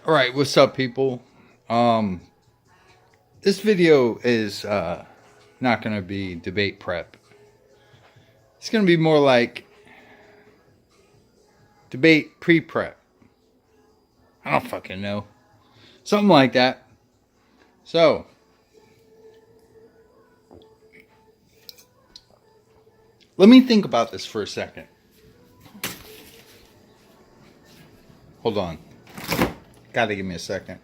All right, what's up, people? This video is not going to be debate prep. It's going to be more like debate pre-prep. I don't fucking know. Something like that. So, let me think about this for a second. Hold on. Gotta give me a second.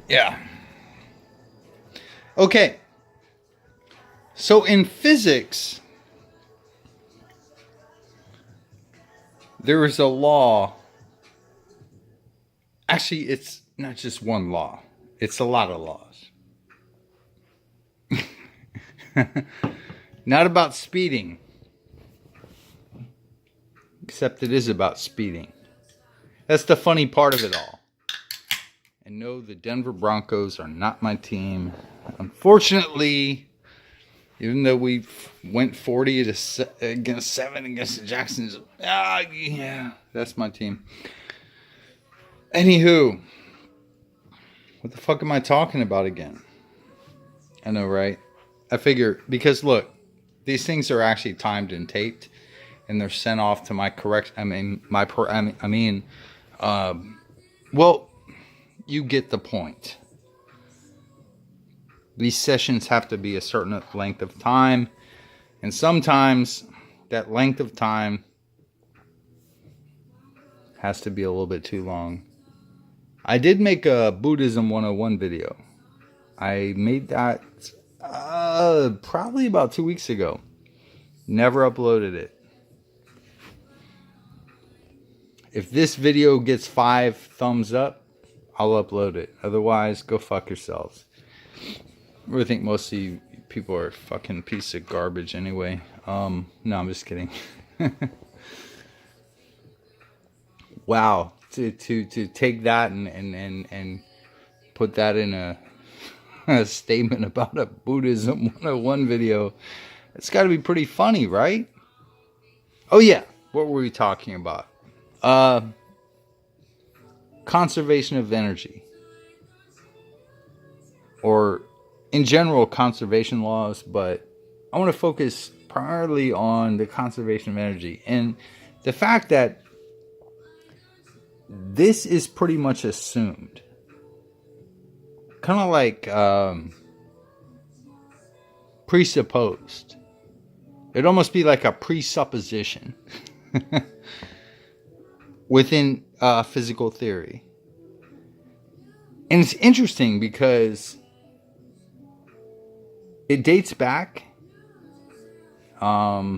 Yeah. Okay. So in physics, there is a law. Actually, it's not just one law. It's a lot of laws. Not about speeding. Except it is about speeding. That's the funny part of it all. And no, the Denver Broncos are not my team. Unfortunately, even though we went 40 to against 7 against the Jacksons, yeah, that's my team. Anywho, what the fuck am I talking about again? I know, right? I figure, because look, these things are actually timed and taped, and they're sent off to my well, you get the point. These sessions have to be a certain length of time, and sometimes that length of time has to be a little bit too long. I did make a Buddhism 101 video. I made that probably about 2 weeks ago. Never uploaded it. If this video gets 5 thumbs up, I'll upload it. Otherwise, go fuck yourselves. I really think most of you people are a fucking piece of garbage anyway. No, I'm just kidding. Wow. To take that and put that in a statement about a Buddhism 101 video, it's got to be pretty funny, right? Oh yeah, what were we talking about? Conservation of energy, or in general conservation laws, but I want to focus primarily on the conservation of energy and the fact that this is pretty much assumed, kind of like presupposed. It'd almost be like a presupposition within physical theory. And it's interesting because it dates back. I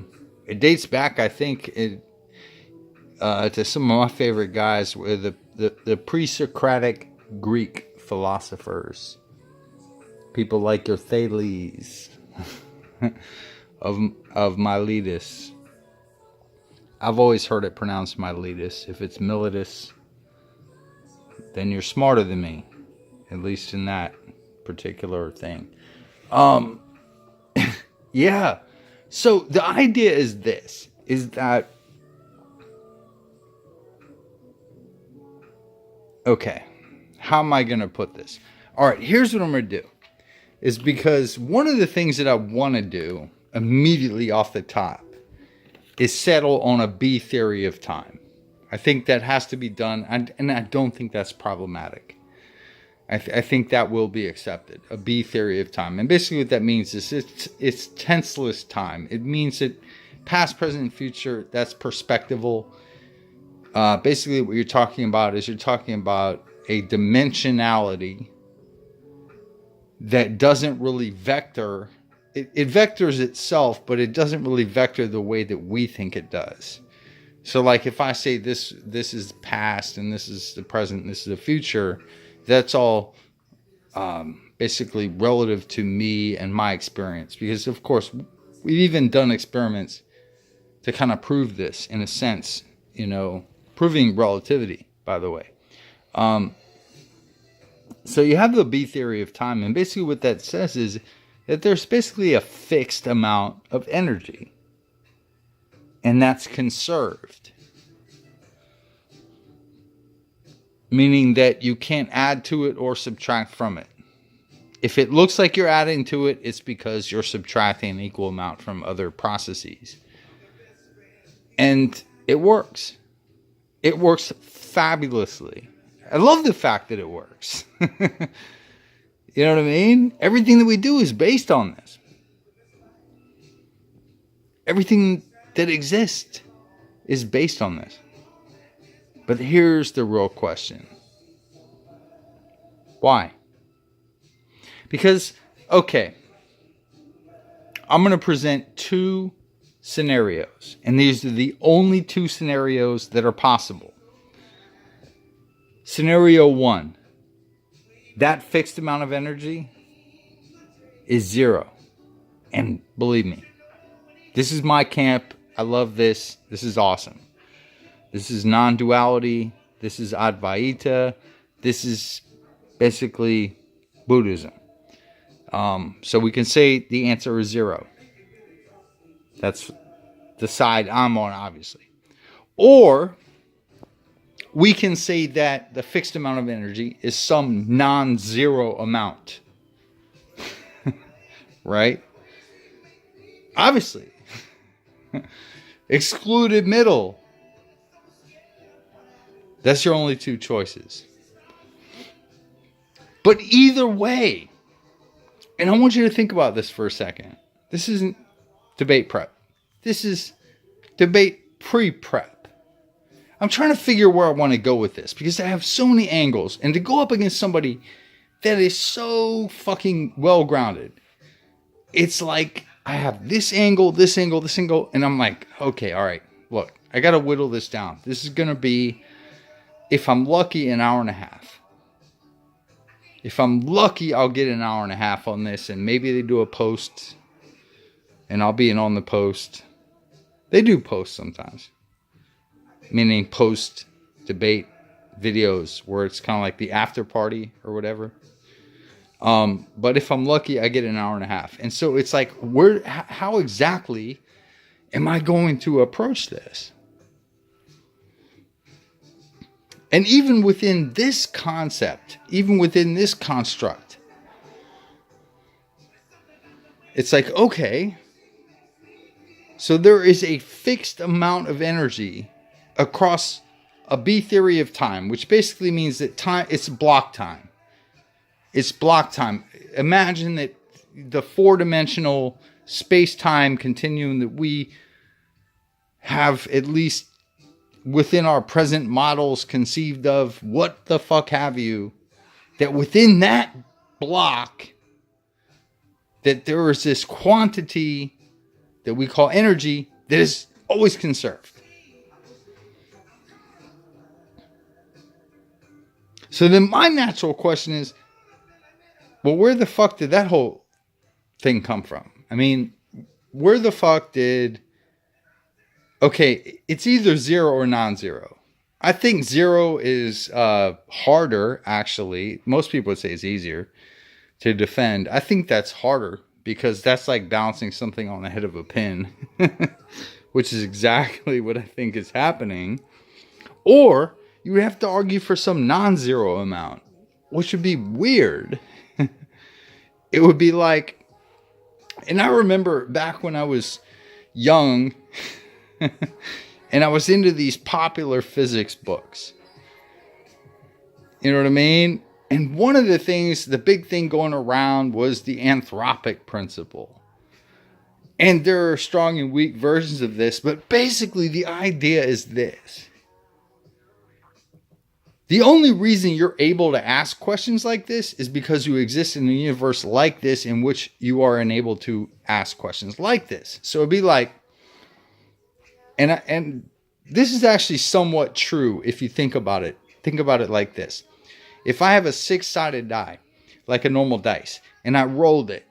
think, to some of my favorite guys, were the pre-Socratic Greek philosophers. People like your Thales of Miletus. I've always heard it pronounced Miletus. If it's Miletus, then you're smarter than me, at least in that particular thing. Yeah. So the idea is this, is that, okay, how am I going to put this? All right, here's what I'm going to do. Is because one of the things that I want to do immediately off the top is settle on a B theory of time. I think that has to be done, and I don't think that's problematic. I think that will be accepted, a B theory of time. And basically what that means is it's tenseless time. It means that past, present, and future, that's perspectival. Basically what you're talking about is you're talking about a dimensionality that doesn't really vector. It vectors itself, but it doesn't really vector the way that we think it does. So like if I say this is the past and this is the present and this is the future, that's all basically relative to me and my experience. Because of course, we've even done experiments to kind of prove this in a sense, proving relativity, by the way. So you have the B theory of time, and basically what that says is that there's basically a fixed amount of energy. and that's conserved. Meaning that you can't add to it or subtract from it. If it looks like you're adding to it, it's because you're subtracting an equal amount from other processes. And it works. It works fabulously. I love the fact that it works. You know what I mean? Everything that we do is based on this. Everything that exists is based on this. But here's the real question. Why? Because, okay, I'm going to present two scenarios. And these are the only two scenarios that are possible. Scenario 1. That fixed amount of energy is 0. And believe me, this is my camp. I love this. This is awesome. This is non-duality. This is Advaita. This is basically Buddhism. So we can say the answer is 0. That's the side I'm on, obviously. Or we can say that the fixed amount of energy is some non-zero amount. Right? Obviously. Excluded middle. That's your only two choices. But either way, and I want you to think about this for a second. This isn't debate prep. This is debate pre-prep. I'm trying to figure where I want to go with this because I have so many angles. And to go up against somebody that is so fucking well-grounded, it's like I have this angle, this angle, this angle, and I'm like, okay, all right, look, I got to whittle this down. This is going to be, if I'm lucky, an hour and a half. If I'm lucky, I'll get an hour and a half on this, and maybe they do a post, and I'll be in on the post. They do posts sometimes, meaning post debate videos where it's kind of like the after party or whatever. But if I'm lucky, I get an hour and a half. And so it's like, how exactly am I going to approach this? And even within this concept, even within this construct, it's like, okay, so there is a fixed amount of energy across a B theory of time, which basically means that time, it's block time. It's block time. Imagine that the four-dimensional space-time continuum that we have, at least within our present models conceived of, what the fuck have you, that within that block, that there is this quantity that we call energy that is always conserved. So then my natural question is, well, where the fuck did that whole thing come from? I mean, where the fuck did... Okay, it's either 0 or non-zero. I think 0 is harder, actually. Most people would say it's easier to defend. I think that's harder because that's like balancing something on the head of a pin, which is exactly what I think is happening. Or you would have to argue for some non-zero amount, which would be weird. It would be like, and I remember back when I was young and I was into these popular physics books. You know what I mean? And one of the things, the big thing going around was the anthropic principle. And there are strong and weak versions of this, but basically the idea is this. The only reason you're able to ask questions like this is because you exist in a universe like this in which you are enabled to ask questions like this. So it'd be like, and this is actually somewhat true if you think about it. Think about it like this. If I have a 6-sided die, like a normal dice, and I rolled it,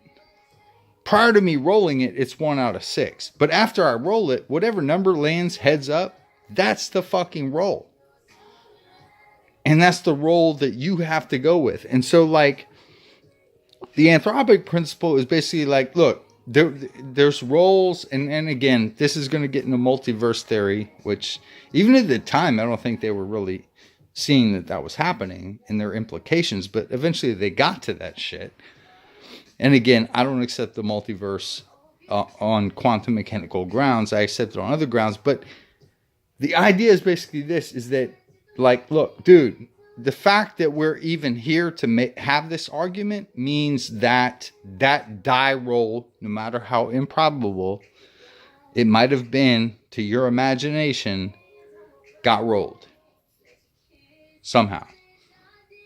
prior to me rolling it, it's 1 out of 6. But after I roll it, whatever number lands heads up, that's the fucking roll. And that's the role that you have to go with. And so, like, the anthropic principle is basically like, look, there's roles, and again, this is going to get into multiverse theory, which even at the time, I don't think they were really seeing that was happening and their implications, but eventually they got to that shit. And again, I don't accept the multiverse on quantum mechanical grounds. I accept it on other grounds, but the idea is basically this, is that, like, look, dude, the fact that we're even here to have this argument means that die roll, no matter how improbable it might have been to your imagination, got rolled. Somehow.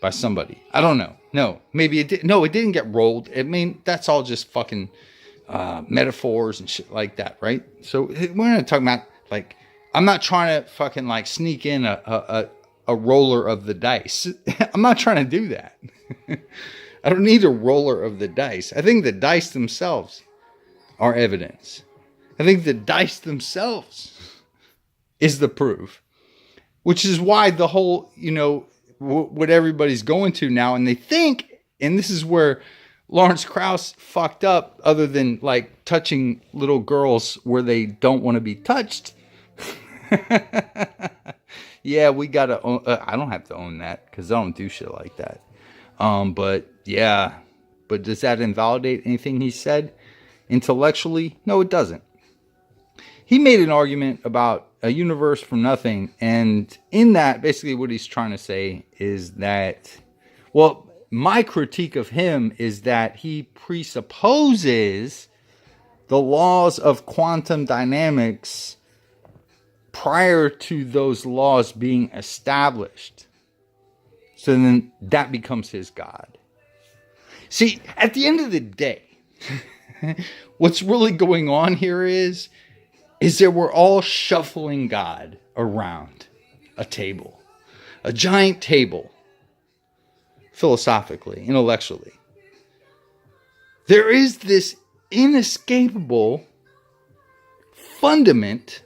By somebody. I don't know. No, maybe it did. No, it didn't get rolled. I mean, that's all just fucking metaphors and shit like that, right? So we're not talking about, like, I'm not trying to fucking, like, sneak in a roller of the dice. I'm not trying to do that. I don't need a roller of the dice. I think the dice themselves are evidence. I think the dice themselves is the proof. Which is why the whole, what everybody's going to now, and they think, and this is where Lawrence Krauss fucked up, other than, like, touching little girls where they don't want to be touched. Yeah, we gotta own, I don't have to own that because I don't do shit like that. But does that invalidate anything he said intellectually? No, it doesn't. He made an argument about a universe from nothing, and in that, basically what he's trying to say is that, well, my critique of him is that he presupposes the laws of quantum dynamics prior to those laws being established. So then that becomes his God. See, at the end of the day, what's really going on here is that we're all shuffling God around a table. A giant table. Philosophically, intellectually. There is this inescapable fundament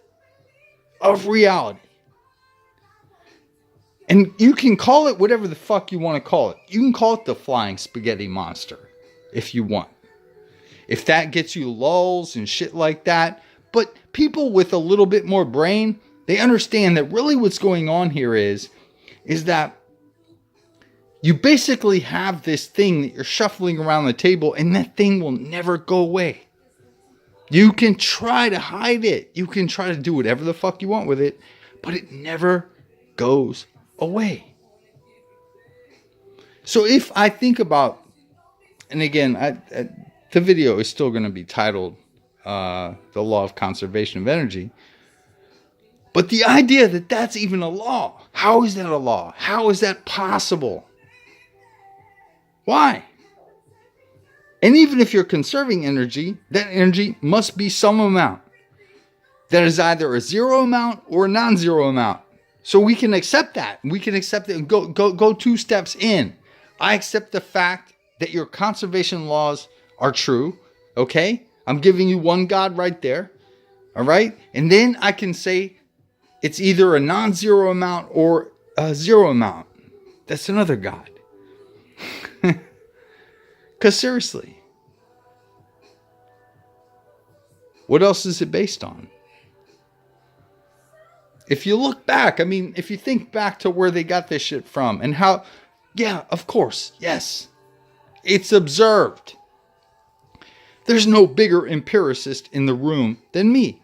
of reality. And you can call it whatever the fuck you want to call it. You can call it the flying spaghetti monster if you want. If that gets you lulls and shit like that. But people with a little bit more brain, they understand that really what's going on here is that you basically have this thing that you're shuffling around the table, and that thing will never go away. You can try to hide it. You can try to do whatever the fuck you want with it, but it never goes away. So if I think about, and again, the video is still going to be titled The Law of Conservation of Energy, but the idea that that's even a law, how is that a law? How is that possible? Why? And even if you're conserving energy, that energy must be some amount. That is either a zero amount or a non-zero amount. So we can accept that. We can accept it and go 2 steps in. I accept the fact that your conservation laws are true. Okay? I'm giving you one God right there. All right? And then I can say it's either a non-zero amount or a zero amount. That's another God. Because seriously, what else is it based on? If you look back, I mean, if you think back to where they got this shit from and how, yeah, of course, yes, it's observed. There's no bigger empiricist in the room than me.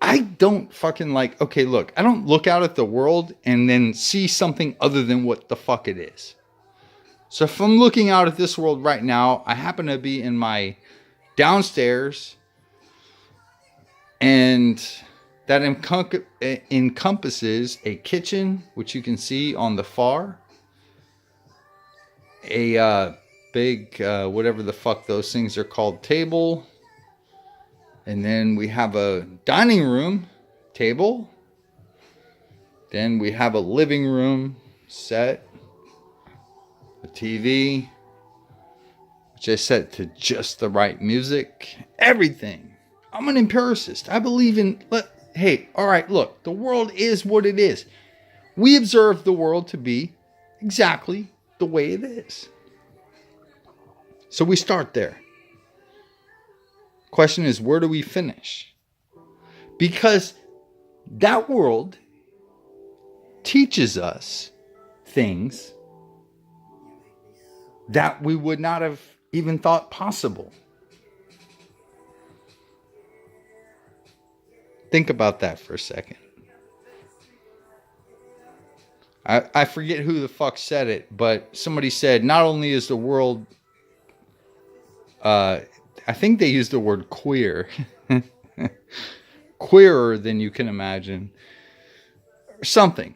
I don't fucking okay, look, I don't look out at the world and then see something other than what the fuck it is. So if I'm looking out at this world right now, I happen to be in my downstairs, and that encompasses a kitchen, which you can see on the far, a big, whatever the fuck those things are called, table, and then we have a dining room table, then we have a living room set, a TV, which I set to just the right music, everything. I'm an empiricist. I believe in, hey, all right, look, the world is what it is. We observe the world to be exactly the way it is. So we start there. Question is, where do we finish? Because that world teaches us things that we would not have even thought possible. Think about that for a second. I forget who the fuck said it, but somebody said not only is the world, I think they used the word queer, queerer than you can imagine, or something.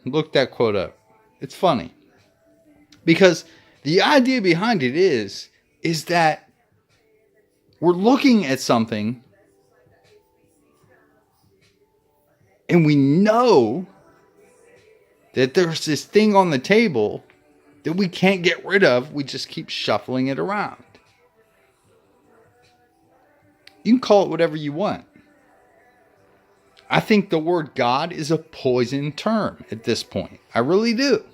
Look that quote up. It's funny. Because the idea behind it is that we're looking at something and we know that there's this thing on the table that we can't get rid of. We just keep shuffling it around. You can call it whatever you want. I think the word God is a poison term at this point. I really do.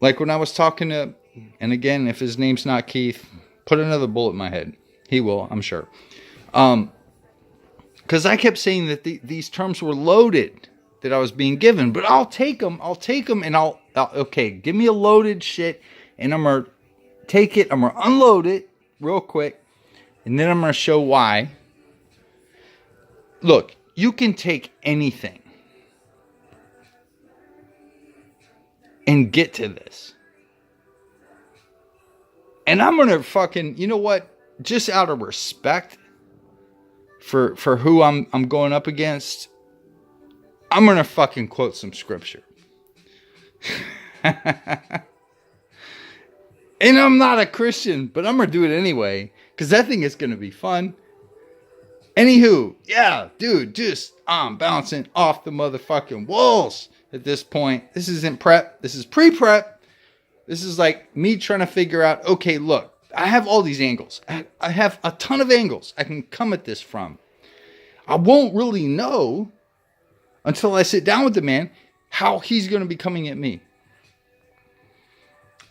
Like when I was talking to, and again, if his name's not Keith, put another bullet in my head. He will, I'm sure. Because I kept saying that these terms were loaded that I was being given, but I'll take them and I'll okay, give me a loaded shit and I'm going to take it, I'm going to unload it real quick, and then I'm going to show why. Look, you can take anything and get to this. And I'm going to fucking, you know what? Just out of respect for who I'm going up against, I'm going to fucking quote some scripture. And I'm not a Christian, but I'm going to do it anyway, because I think it's going to be fun. Anywho, yeah, dude, just I'm bouncing off the motherfucking walls at this point. This isn't prep. This is pre-prep. This is like me trying to figure out, okay, look, I have all these angles. I have a ton of angles I can come at this from. I won't really know until I sit down with the man how he's going to be coming at me.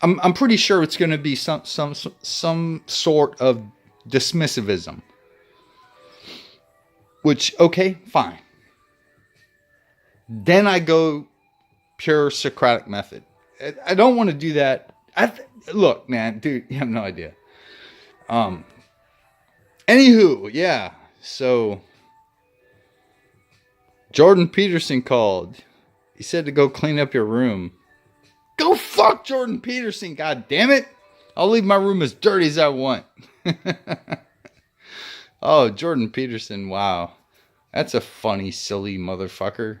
I'm pretty sure it's going to be some sort of dismissivism. Which, okay, fine. Then I go pure Socratic method. I don't want to do that. Look, man, dude, you have no idea. Anywho, yeah. So, Jordan Peterson called. He said to go clean up your room. Go fuck Jordan Peterson, god damn it. I'll leave my room as dirty as I want. Oh, Jordan Peterson, wow. That's a funny, silly motherfucker.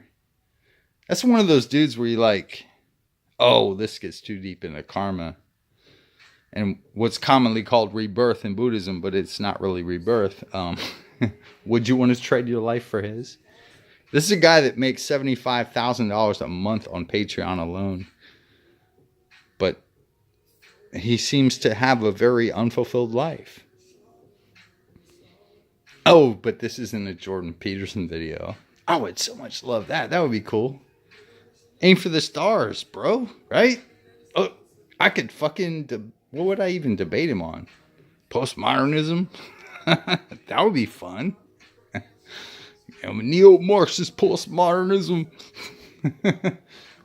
That's one of those dudes where you're like, oh, this gets too deep into karma. And what's commonly called rebirth in Buddhism, but it's not really rebirth. Would you want to trade your life for his? This is a guy that makes $75,000 a month on Patreon alone. But he seems to have a very unfulfilled life. Oh, but this isn't a Jordan Peterson video. I would so much love that. That would be cool. Aim for the stars, bro. Right? Oh, I could fucking... what would I even debate him on? Postmodernism? That would be fun. I'm a neo-Marxist postmodernism.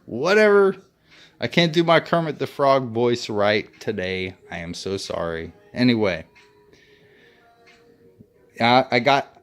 Whatever. I can't do my Kermit the Frog voice right today. I am so sorry. Anyway. I got